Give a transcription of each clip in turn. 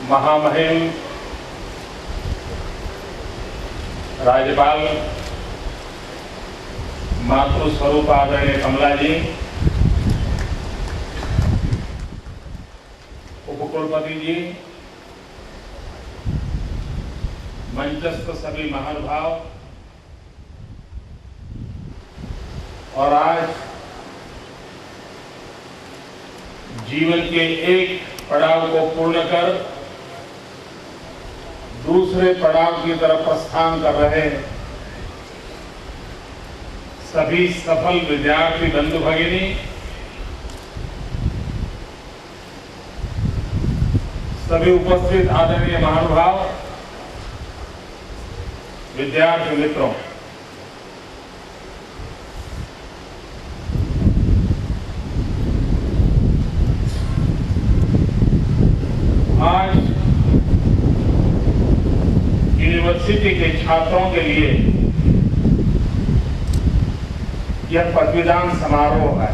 महामहिम राज्यपाल मातृस्वरूप आदरणीय कमला जी, उपकुलपति जी, मंचस्थ सभी महानुभाव और आज जीवन के एक पड़ाव को पूर्ण कर दूसरे पड़ाव की तरफ प्रस्थान कर रहे सभी सफल विद्यार्थी बंधु भगिनी, सभी उपस्थित आदरणीय महानुभाव, विद्यार्थी मित्रों, आज यूनिवर्सिटी के छात्रों के लिए यह पदवीदान समारोह है।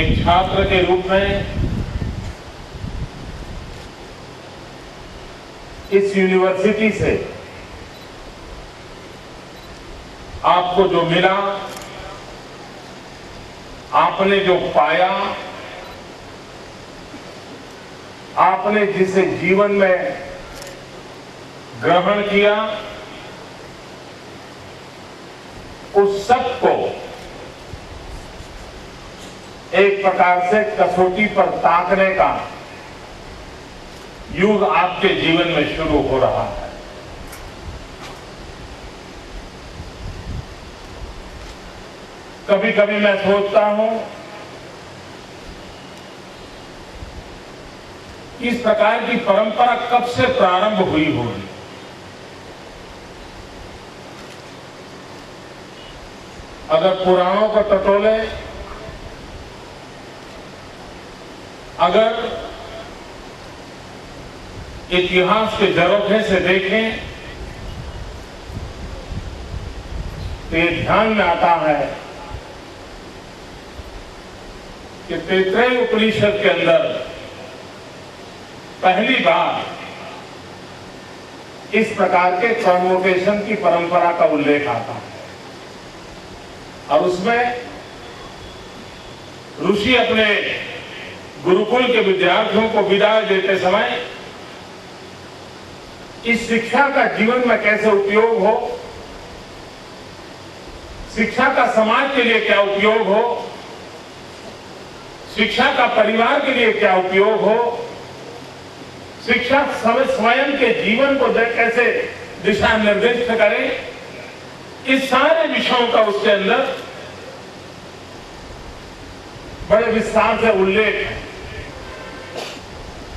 एक छात्र के रूप में इस यूनिवर्सिटी से आपको जो मिला, आपने जो पाया, आपने जिसे जीवन में ग्रहण किया, उस सब को एक प्रकार से कसौटी पर ताकने का युग आपके जीवन में शुरू हो रहा है। कभी कभी मैं सोचता हूं कि इस प्रकार की परंपरा कब से प्रारंभ हुई होगी। अगर पुराणों को टटोले, अगर इतिहास के झरोखे से देखें तो ये ध्यान में आता है कि तैत्तिरीय उपनिषद के अंदर पहली बार इस प्रकार के कन्वोकेशन की परंपरा का उल्लेख आता है और उसमें ऋषि अपने गुरुकुल के विद्यार्थियों को विदाई देते समय इस शिक्षा का जीवन में कैसे उपयोग हो, शिक्षा का समाज के लिए क्या उपयोग हो, शिक्षा का परिवार के लिए क्या उपयोग हो, शिक्षा स्वयं के जीवन को कैसे दिशा निर्दिष्ट करे, इस सारे विषयों का उसके अंदर बड़े विस्तार से उल्लेख है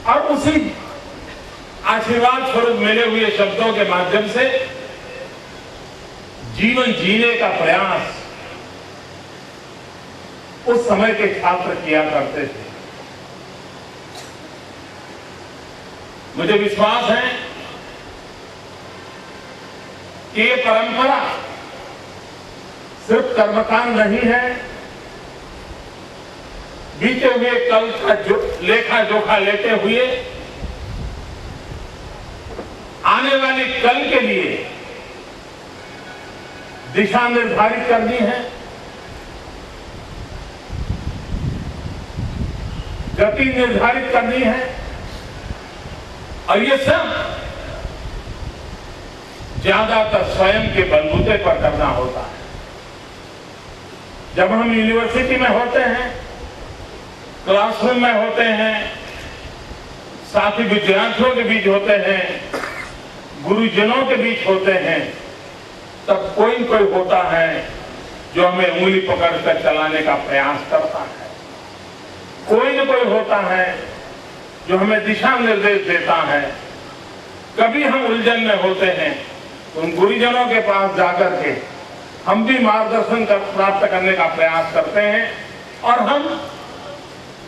और उसी आशीर्वाद स्वरूप मिले हुए शब्दों के माध्यम से जीवन जीने का प्रयास उस समय के छात्र किया करते थे। मुझे विश्वास है कि ये परंपरा सिर्फ कर्मकांड नहीं है, बीते हुए कल का लेखा जोखा लेते हुए आने वाली कल के लिए दिशा निर्धारित करनी है, गति निर्धारित करनी है और ये सब ज्यादातर स्वयं के बलबूते पर करना होता है। जब हम यूनिवर्सिटी में होते हैं, क्लासरूम में होते हैं, साथी विद्यार्थियों के बीच होते हैं, गुरुजनों के बीच होते हैं, तब कोई न कोई होता है जो हमें उंगली पकड़कर चलाने का प्रयास करता है, कोई न कोई होता है जो हमें दिशा निर्देश देता है। कभी हम उलझन में होते हैं तो उन गुरुजनों के पास जाकर के हम भी मार्गदर्शन प्राप्त करने का प्रयास करते हैं और हम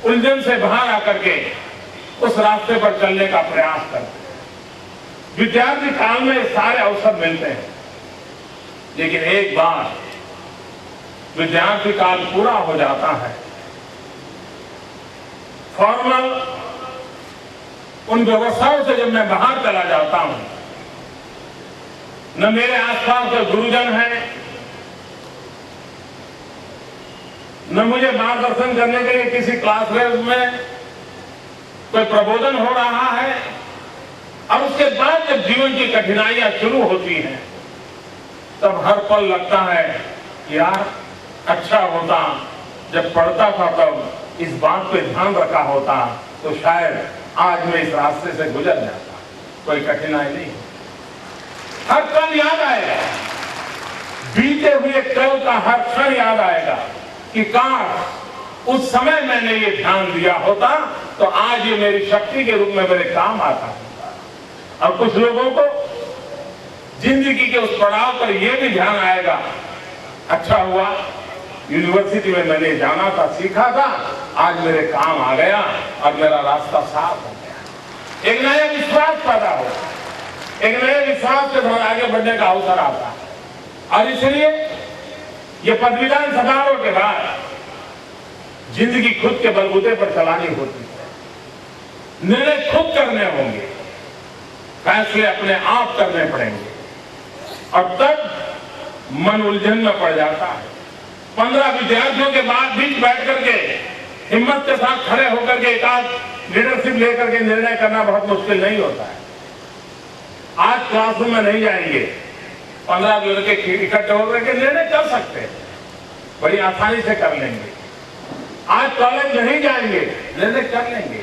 उलझन से बाहर आकर के उस रास्ते पर चलने का प्रयास करते हैं। विद्यार्थी काल में सारे अवसर मिलते हैं। लेकिन एक बार विद्यार्थी काल पूरा हो जाता है, फॉर्मल उन व्यवस्थाओं से जब मैं बाहर चला जाता हूं, न मेरे आसपास कोई गुरुजन है, न मुझे मार्गदर्शन करने के लिए किसी क्लासरूम में कोई प्रबोधन हो रहा है, और उसके बाद जब जीवन की कठिनाइयां शुरू होती हैं, तब हर पल लगता है कि यार अच्छा होता जब पढ़ता था तब इस बात पे ध्यान रखा होता तो शायद आज मैं इस रास्ते से गुजर जाता। कोई कठिनाई नहीं, हर पल याद आएगा, बीते हुए कल का हर क्षण याद आएगा कि काश उस समय मैंने ये ध्यान दिया होता तो आज ये मेरी शक्ति के रूप में मेरे काम आता होता। और कुछ लोगों को जिंदगी के उस पड़ाव पर यह भी ध्यान आएगा, अच्छा हुआ यूनिवर्सिटी में मैंने जाना था, सीखा था, आज मेरे काम आ गया और मेरा रास्ता साफ हो गया। एक नया विश्वास पैदा हो, एक नए विश्वास से आगे बढ़ने का अवसर आता। और इसलिए ये पदवीदान समारोह के बाद जिंदगी खुद के बलबूते पर चलानी होती है, निर्णय खुद करने होंगे, फैसले अपने आप करने पड़ेंगे, और तब मन उलझन में पड़ जाता है। 15 विद्यार्थियों के बाद बीच बैठ करके हिम्मत के साथ खड़े होकर के एक आध लीडरशिप लेकर के निर्णय करना बहुत मुश्किल नहीं होता है। आज क्लासरूम में नहीं जाएंगे, 15 लड़के इकट्ठे होकर के निर्णय कर सकते हैं, बड़ी आसानी से कर लेंगे। आज कॉलेज नहीं जाएंगे, निर्णय कर लेंगे।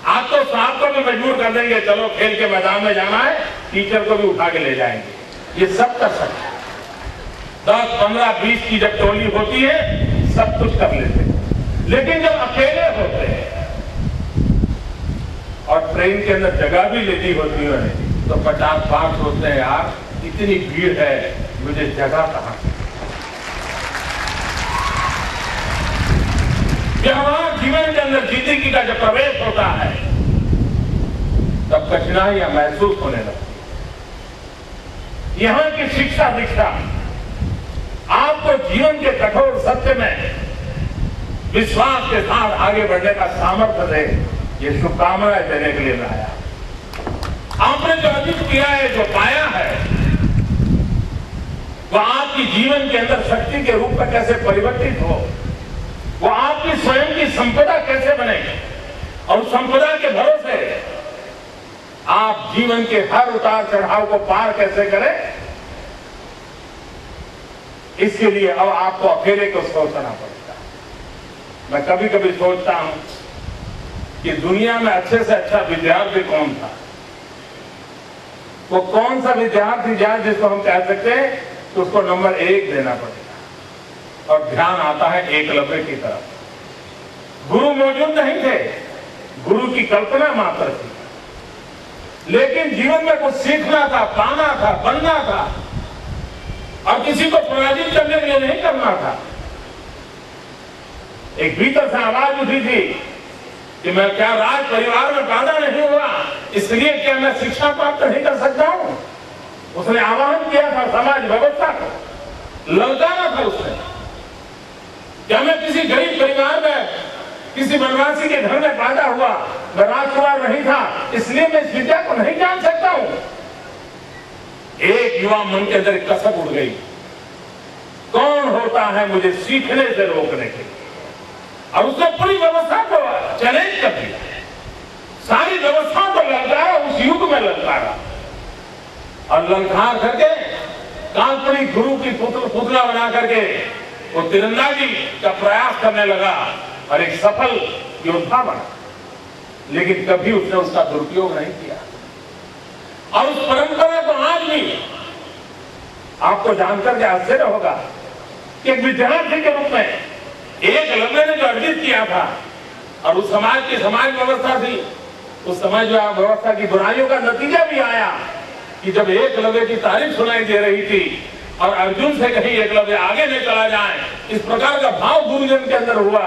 आज तो साहब को भी मजबूर कर देंगे, चलो खेल के मैदान में जाना है, टीचर को भी उठा के ले जाएंगे, ये सब कर सकते हैं। 10, 15, 20 की जब टोली होती है सब कुछ कर लेते हैं, लेकिन जब अकेले होते हैं और ट्रेन के अंदर जगह भी लेनी होती है तो 50 बार सोचते हैं, यार इतनी भीड़ है, मुझे जगह कहां से। व्यवहार जीवन के अंदर जिंदगी का जब प्रवेश होता है तब कठिनाइयां महसूस होने लगती है। यहां की शिक्षा दीक्षा आपको जीवन के कठोर सत्य में विश्वास के साथ आगे बढ़ने का सामर्थ्य दे, ये शुभकामनाएं देने के लिए मैं आया। आपने जो अर्जित किया है, जो पाया है, वह आपकी जीवन के अंदर शक्ति के रूप में कैसे परिवर्तित हो, वो आपकी स्वयं की संपदा कैसे बने, और संपदा के भरोसे आप जीवन के हर उतार चढ़ाव को पार कैसे करें, इसके लिए अब आपको अकेले को सोचना पड़ता है। मैं कभी कभी सोचता हूं कि दुनिया में अच्छे से अच्छा विद्यार्थी कौन था, वो कौन सा विद्यार्थी जाए जिसको हम कह सकते हैं तो उसको नंबर 1 देना पड़ेगा। और ध्यान आता है एकलव्य की तरफ। गुरु मौजूद नहीं थे, गुरु की कल्पना मात्र थी, लेकिन जीवन में कुछ सीखना था, पाना था, बनना था, और किसी को पराजित करने के लिए नहीं करना था। एक भीतर से आवाज उठी थी कि मैं क्या राज परिवार में पैदा नहीं हुआ, इसलिए क्या मैं शिक्षा प्राप्त नहीं कर सकता हूं। उसने आह्वान किया था समाज व्यवस्था को, ललकारा था उसने। क्या मैं किसी गरीब परिवार में, किसी वनवासी के घर में पैदा हुआ, मैं राजकुमार नहीं था, इसलिए मैं इस विद्या को नहीं जान सकता हूं। एक युवा मन के अंदर कसक उड़ गई, कौन होता है मुझे सीखने से रोकने के लिए, और उसने पूरी व्यवस्था को चैलेंज कर दिया, सारी व्यवस्था को ललकारा, उस युग में ललकारा, और ललकार करके काल्पनिक गुरु की पुतला बना करके वो तीरंदाजी का प्रयास करने लगा और एक सफल योद्धा बना। लेकिन कभी उसने उसका दुरुपयोग नहीं किया, और उस परंपरा को आज भी आपको जानकर के आश्चर्य होगा कि एक विद्यार्थी के रूप में एकलव्य ने जो अर्जित किया था, और उस समाज की समाज व्यवस्था थी, उस समाज व्यवस्था की बुराइयों का नतीजा भी आया कि जब एकलव्य की तारीफ सुनाई दे रही थी और अर्जुन से कहीं एकलव्य आगे नहीं चला जाए, इस प्रकार का भाव गुरुजन के अंदर हुआ,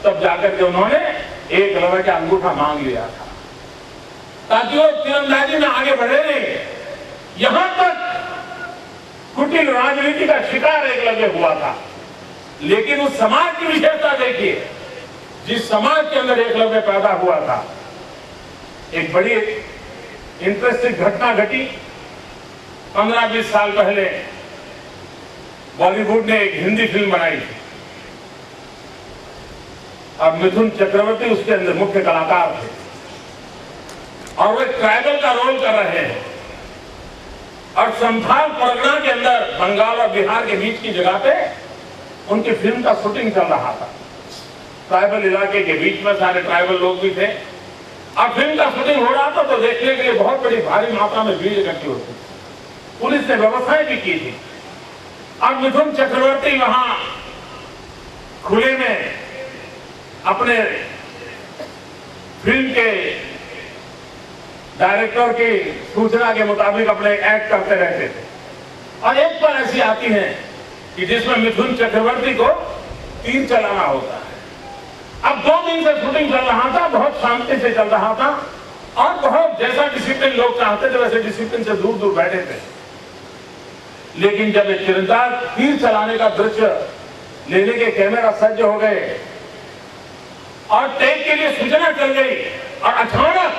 तब जाकर के उन्होंने एकलव्य का अंगूठा मांग लिया था ताकि वो तीरंदाजी में आगे बढ़े नहीं। यहां तक कुटिल राजनीति का शिकार एकलव्य हुआ था। लेकिन उस समाज की विशेषता देखिए, जिस समाज के अंदर एकलव्य पैदा हुआ था। एक बड़ी इंटरेस्टिंग घटना घटी। 15-20 साल पहले बॉलीवुड ने एक हिंदी फिल्म बनाई थी और मिथुन चक्रवर्ती उसके अंदर मुख्य कलाकार थे और वे ट्राइबल का रोल कर रहे हैं। और संथाल परगना के अंदर बंगाल और बिहार के बीच की जगह पे उनकी फिल्म का शूटिंग चल रहा था। ट्राइबल इलाके के बीच में सारे ट्राइबल लोग भी थे और फिल्म का शूटिंग हो रहा था तो देखने के लिए बहुत बड़ी भारी मात्रा में भीड़ इकट्ठी होती थी। पुलिस ने व्यवस्थाएं भी की थी और मिथुन चक्रवर्ती वहां खुले में अपने फिल्म के डायरेक्टर की सूचना के मुताबिक अपने एक्ट करते रहते थे। और एक बार ऐसी आती है कि जिसमें मिथुन चक्रवर्ती को तीर चलाना होता है। अब 2 दिन से शूटिंग चल रहा था, बहुत शांति से चल रहा था और बहुत जैसा डिसिप्लिन लोग चाहते थे वैसे डिसिप्लिन से दूर दूर बैठे थे। लेकिन जब एक तीरंदाज तीर चलाने का दृश्य लेने के कैमरा सज्ज हो गए और टेक के लिए सूचना चल गई और अचानक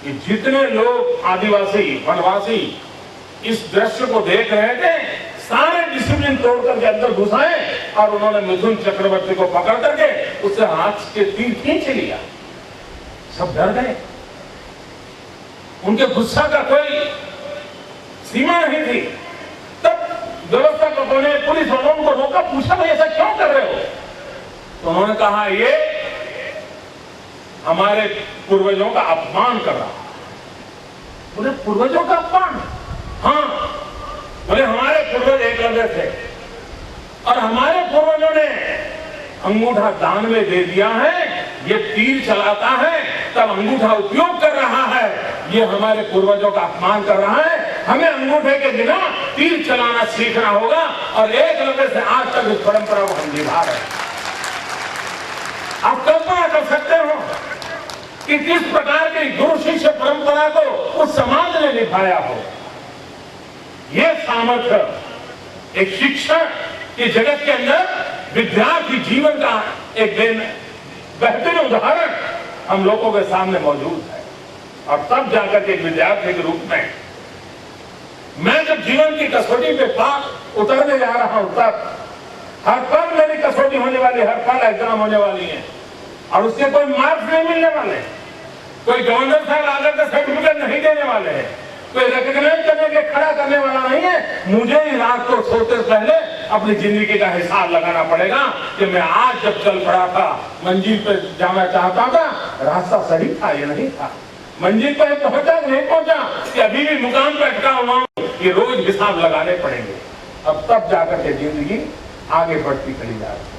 ये जितने लोग आदिवासी वनवासी इस दृश्य को देख रहे थे सारे डिसिप्लिन तोड़ करके अंदर घुसाए और उन्होंने मिथुन चक्रवर्ती को पकड़ करके उससे हाथ के तीर खींच लिया। सब डर गए। उनके गुस्सा का कोई सीमा नहीं थी। तब व्यवस्थापकों ने पुलिस वालों को रोका, पूछा भाई ऐसा क्यों कर रहे हो? तो उन्होंने कहा ये हमारे पूर्वजों का अपमान कर रहा है। बोले पूर्वजों का अपमान? हाँ। बोले हमारे पूर्वज एकलव्य थे और हमारे पूर्वजों ने अंगूठा दान में दे दिया है। ये तीर चलाता है तब अंगूठा उपयोग कर रहा है। ये हमारे पूर्वजों का अपमान कर रहा है। हमें अंगूठे के बिना तीर चलाना सीखना होगा और एकलव्य से आज तक इस परंपरा को हम निभा रहे हैं। आप कल्पना कर सकते हो कि किस प्रकार की गुरु शिष्य परंपरा को उस समाज ने निभाया हो। यह सामर्थ्य एक शिक्षण के जगत के अंदर विद्यार्थी जीवन का एक बेहतरीन उदाहरण हम लोगों के सामने मौजूद है। और तब जाकर के एक विद्यार्थी के रूप में मैं जब जीवन की कसौटी पे पार उतरने जा रहा हूं तब हर पल मेरी कसौटी होने वाली, हर पल एग्जाम होने वाली है और उसके कोई मार्क्स नहीं मिलने वाले, कोई गवर्नर साहब आकर के सर्टिफिकेट नहीं देने वाले हैं, कोई रिकॉग्नाइज करने के खड़ा करने वाला नहीं है। मुझे ही रात को सोते से पहले अपनी जिंदगी का हिसाब लगाना पड़ेगा कि मैं आज जब चल पड़ा था, मंजिल पे जाना चाहता था, रास्ता सही था या नहीं था, मंजिल पर पहुंचा नहीं पहुंचा, कि अभी भी मुकाम पर अटका हुआ हूं, ये रोज हिसाब लगाने पड़ेंगे। अब तब जाकर के जिंदगी आगे बढ़ती चली जा रही है।